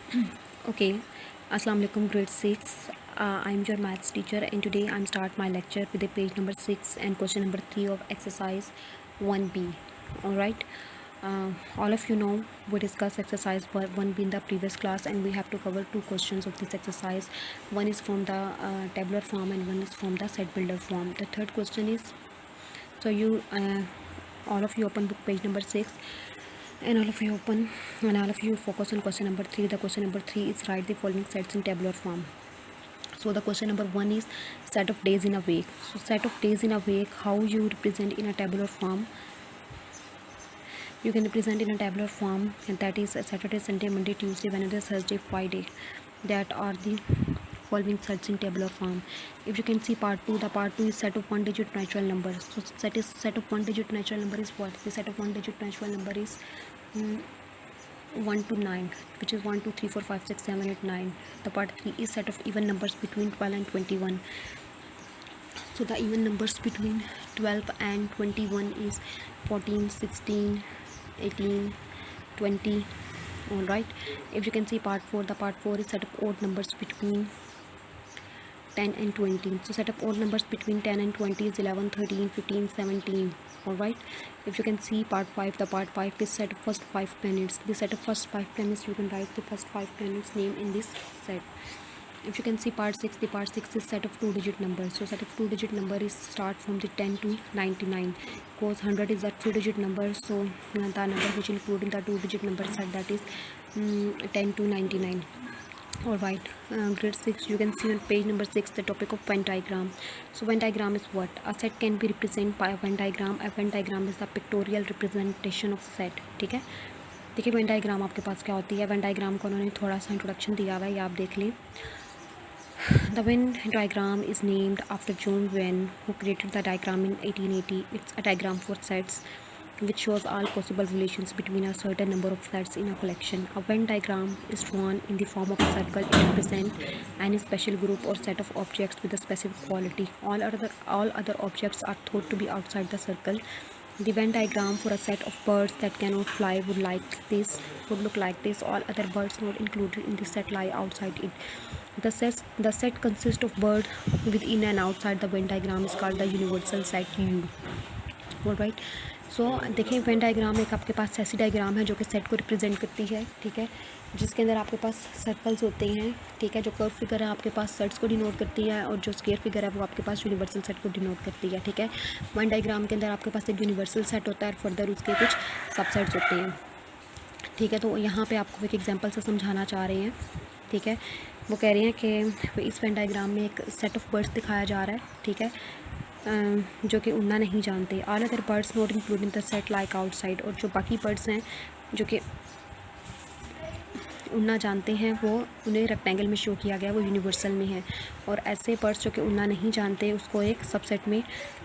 Okay, Assalamu alaikum, grade 6. I'm your maths teacher, and today I'm start my lecture with the page number 6 and question number 3 of exercise 1B. Alright, all of you know we discussed exercise 1B in the previous class, and we have to cover two questions of this exercise. One is from the tabular form and one is from the set builder form. The third question is, so you all of you open book page number 6, and all of you open and all of you focus on question number 3. The question number 3 is write the following sets in tabular form. So the question number 1 is set of days in a week. So set of days in a week, how you represent in a tabular form? You can represent in a tabular form, and that is Saturday, Sunday, Monday, Tuesday, Wednesday, Thursday, Friday. That are the following sets in tabular form. If you can see part 2, the part 2 is set of one digit natural numbers. So set of one digit natural number is what? The set of one digit natural number is 1 to 9, which is 1 2 3 4 5 6 7 8 9. The part 3 is set of even numbers between 12 and 21. So the even numbers between 12 and 21 is 14, 16, 18, 20. Alright, if you can see part 4, the part 4 is set of odd numbers between 10 and 20. So set of odd numbers between 10 and 20 is 11, 13, 15, 17. Alright, if you can see part 5, the part 5 is set of first 5 planets. The set of first 5 planets, you can write the first 5 planets name in this set. If you can see part 6, the part 6 is set of 2 digit numbers. So set of 2 digit number is start from the 10 to 99, because 100 is a 3 digit number. So the number which including the 2 digit number set, that is 10 to 99. Alright, grade 6, you can see on page number 6 the topic of Venn diagram. So Venn diagram is what? A set can be represented by a Venn diagram. A Venn diagram is the pictorial representation of set. ठीक है, देखिए Venn diagram आपके पास क्या होती है. Venn diagram को उन्होंने थोड़ा सा इंट्रोडक्शन दिया हुआ है, ये आप देख लें. The Venn diagram is named after John Venn, who created the diagram in 1880. It's a diagram for sets which shows all possible relations between a certain number of sets in a collection. A Venn diagram is drawn in the form of a circle. It represents any special group or set of objects with a specific quality. All other objects are thought to be outside the circle. The Venn diagram for a set of birds that cannot fly would look like this. All other birds not included in the set lie outside it. The set consists of birds within and outside the Venn diagram is called the universal set U. Alright, सो देखिए Venn diagram एक आपके पास ऐसी diagram है जो कि set को represent करती है. ठीक है, जिसके अंदर आपके पास सर्कल्स होते हैं. ठीक है, जो कर्व फिगर है आपके पास सेट्स को डिनोट करती है, और जो स्क्वायर फिगर है वो आपके पास यूनिवर्सल सेट को डिनोट करती है. ठीक है, Venn diagram के अंदर आपके पास एक यूनिवर्सल सेट होता है और फर्दर उसके कुछ सबसेट्स होते हैं. ठीक है, तो यहाँ पे आपको एक एग्जांपल से समझाना चाह रहे हैं. ठीक है, वो कह रहे हैं कि इस Venn diagram में एक सेट ऑफ बर्ड्स दिखाया जा रहा है. ठीक है, जो कि उड़ना नहीं जानते. All other birds not including the set like outside. और जो बाकी बर्ड्स हैं जो कि उड़ना जानते हैं, वो उन्हें रेक्टेंगल में शो किया गया, वो यूनिवर्सल में है. और ऐसे बर्ड्स जो कि उड़ना नहीं जानते, उसको एक सबसेट में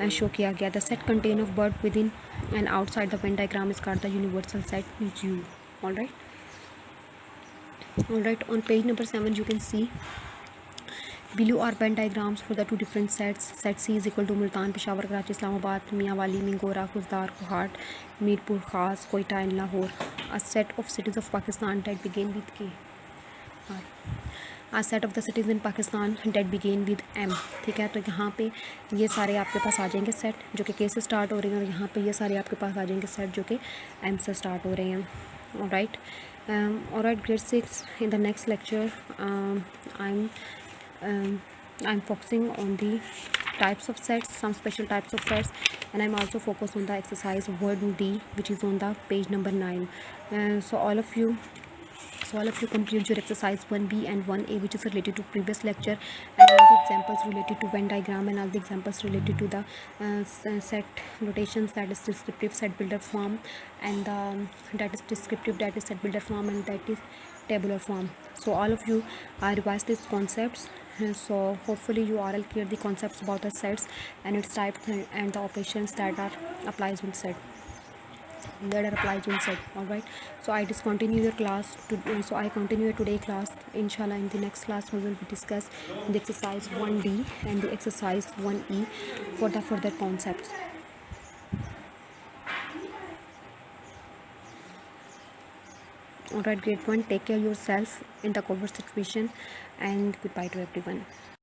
शो किया गया. The set contain of bird with in and outside the Venn diagram is called the universal set U. Alright, on page number 7 you can see below are Venn diagrams for the two different sets. Set C is equal to Multan, Peshawar, Karachi, Islamabad, Mianwali, Mingora, Khuzdar, Kohat, Mirpur, Khas, Quetta and Lahore. A set of cities of Pakistan that begin with K. A set of the cities in Pakistan that begin with M. ठीक है, तो यहाँ पे ये सारे आपके पास आ जाएंगे set जो कि K से स्टार्ट हो रहे हैं, और यहाँ पे ये सारे आपके पास आ जाएंगे सेट जो कि M से स्टार्ट हो रहे हैं. Alright, grade 6. In the next lecture, I'm focusing on the types of sets, some special types of sets, and I'm also focused on the exercise word D, which is on the page number 9. So all of you complete your exercise 1B and 1A, which is related to previous lecture, and all the examples related to Venn diagram, and all the examples related to the set notations, that is descriptive, set builder form, and that is descriptive, that is set builder form, and that is tabular form. So all of you revise these concepts. So hopefully you all clear the concepts about the sets and its types and the operations that are applies with set. Alright, so I discontinue your class so I continue today class. Inshallah, in the next class we will discuss the exercise 1D and the exercise 1E for the further concepts. Alright, grade 1, take care yourself in the COVID situation, and goodbye to everyone.